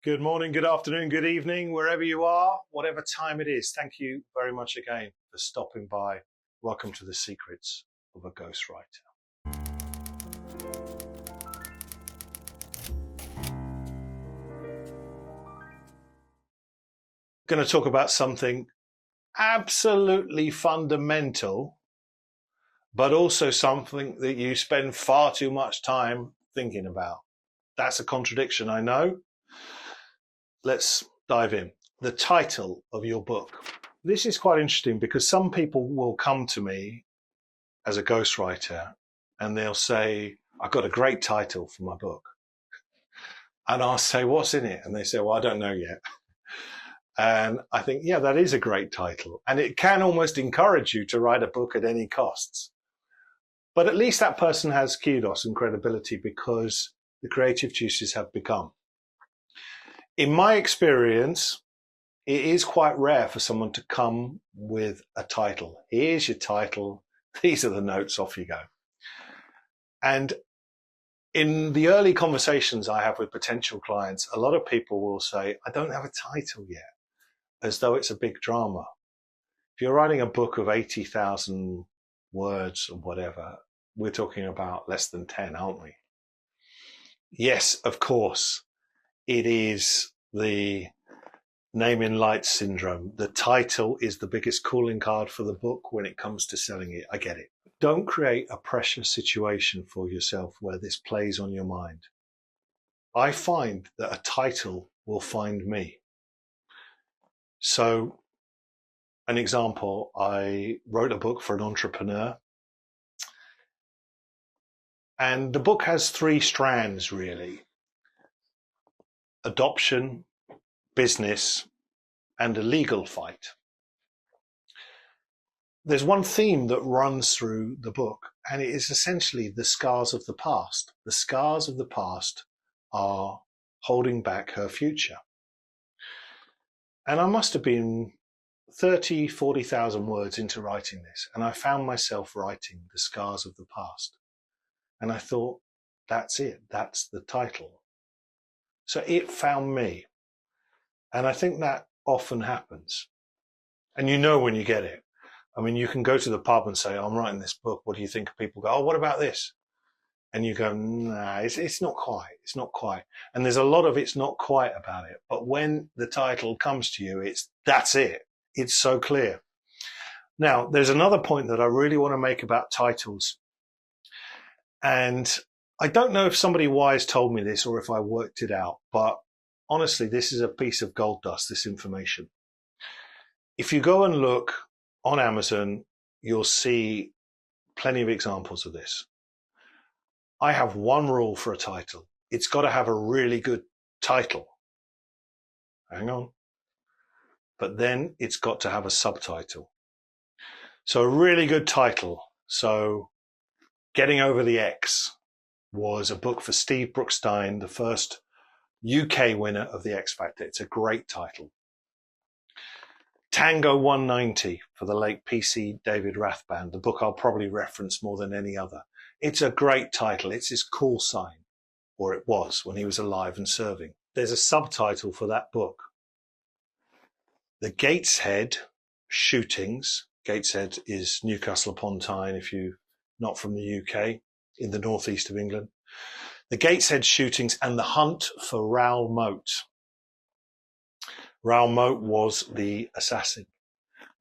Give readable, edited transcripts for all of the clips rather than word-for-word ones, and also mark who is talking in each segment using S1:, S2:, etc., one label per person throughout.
S1: Good morning, good afternoon, good evening, wherever you are, whatever time it is. Thank you very much again for stopping by. Welcome to the secrets of a ghostwriter. I'm going to talk about something absolutely fundamental, but also something that you spend far too much time thinking about. That's a contradiction, I know. Let's dive in. The title of your book. This is quite interesting because some people will come to me as a ghostwriter and they'll say, I've got a great title for my book. And I'll say, what's in it? And they say, well, I don't know yet. And I think, yeah, that is a great title. And it can almost encourage you to write a book at any costs. But at least that person has kudos and credibility because the creative juices have begun. In my experience, it is quite rare for someone to come with a title. Here's your title. These are the notes. Off you go. And in the early conversations I have with potential clients, a lot of people will say, I don't have a title yet, as though it's a big drama. If you're writing a book of 80,000 words or whatever, we're talking about less than 10, aren't we? Yes, of course. It is the name in lights syndrome. The title is the biggest calling card for the book when it comes to selling it. I get it. Don't create a pressure situation for yourself where this plays on your mind. I find that a title will find me. So, an example, I wrote a book for an entrepreneur. And the book has three strands, really. Adoption, business, and a legal fight. There's one theme that runs through the book, and it is essentially the scars of the past. The scars of the past are holding back her future. And I must have been 30, 40,000 words into writing this, and I found myself writing the scars of the past. And I thought, that's it, that's the title. So it found me. And I think that often happens. And you know when you get it. I mean, you can go to the pub and say, I'm writing this book. What do you think? People go, oh, what about this? And you go, nah, it's not quite. It's not quite. And there's a lot of it's not quite about it. But when the title comes to you, that's it. It's so clear. Now, there's another point that I really want to make about titles. And I don't know if somebody wise told me this or if I worked it out, but honestly, this is a piece of gold dust, this information. If you go and look on Amazon, you'll see plenty of examples of this. I have one rule for a title. It's got to have a really good title. Hang on. But then it's got to have a subtitle. So a really good title. So Getting Over the X was a book for Steve Brookstein, the first UK winner of the X Factor. It's a great title. Tango 190 for the late PC David Rathband, the book I'll probably reference more than any other. It's a great title. It's his call sign, or it was when he was alive and serving. There's a subtitle for that book. The Gateshead shootings. Gateshead is Newcastle upon Tyne, if you're not from the UK, in the northeast of England. The Gateshead shootings and the hunt for Raoul Moat. Raoul Moat was the assassin.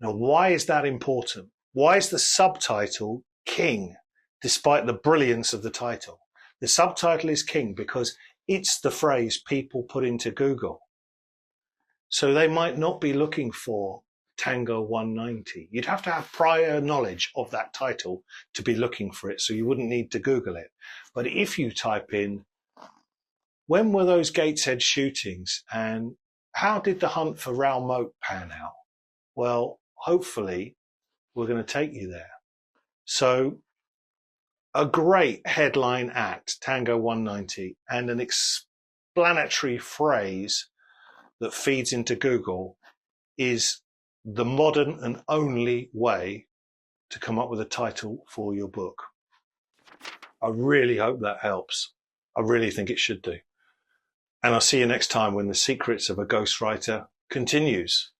S1: Now, why is that important? Why is the subtitle king, despite the brilliance of the title? The subtitle is king because it's the phrase people put into Google. So they might not be looking for Tango 190. You'd have to have prior knowledge of that title to be looking for it, so you wouldn't need to Google it. But if you type in, when were those Gateshead shootings and how did the hunt for Raoul Moat pan out? Well, hopefully we're going to take you there. So a great headline act, Tango 190, and an explanatory phrase that feeds into Google is the modern and only way to come up with a title for your book. I really hope that helps. I really think it should do. And I'll see you next time when the secrets of a ghostwriter continues.